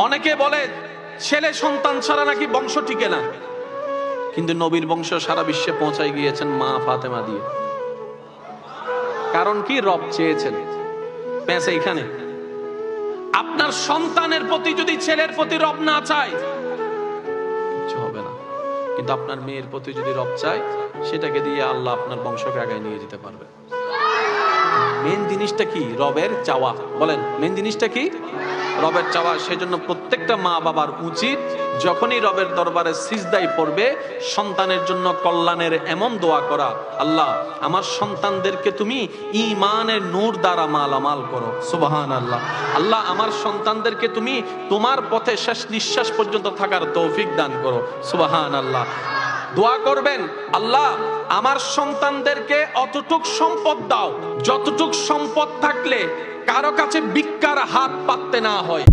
অনেকে বলে ছেলে সন্তান ছাড়া নাকি বংশ টিকে না, কিন্তু নবীর বংশ সারা বিশ্বে পৌঁছায় গিয়েছেন মা ফাতেমা দিয়ে। কারণ কি? রব চেয়েছেন। পেঁচে এখানে আপনার সন্তানের প্রতি যদি ছেলের প্রতি রব না চায় কিছু হবে না, কিন্তু আপনার মেয়ের প্রতি যদি রব চায় সেটাকে দিয়ে আল্লাহ আপনার বংশকে আগায় নিয়ে যেতে পারবে। মেন জিনিসটা কি? রবের চাওয়া। বলেন মেন জিনিসটা কি? রবের চাওয়া। সেজন্য প্রত্যেকটা মা বাবার উচিত যখনই রবের দরবারে সিজদায় পড়বে সন্তানের জন্য কল্যাণের এমন দোয়া করা, আল্লাহ আমার সন্তানদেরকে তুমি ঈমানের নূর দ্বারা মালামাল করো, সুবহানাল্লাহ। আল্লাহ আমার সন্তানদেরকে তুমি তোমার পথে শেষ নিঃশ্বাস পর্যন্ত থাকার তৌফিক দান করো, সুবহানাল্লাহ। দোয়া করবেন, আল্লাহ আমার সন্তানদেরকে অতটুক সম্পদ দাও যতটুক সম্পদ থাকলে কারো কাছে ভিক্ষার হাত পাততে না হয়।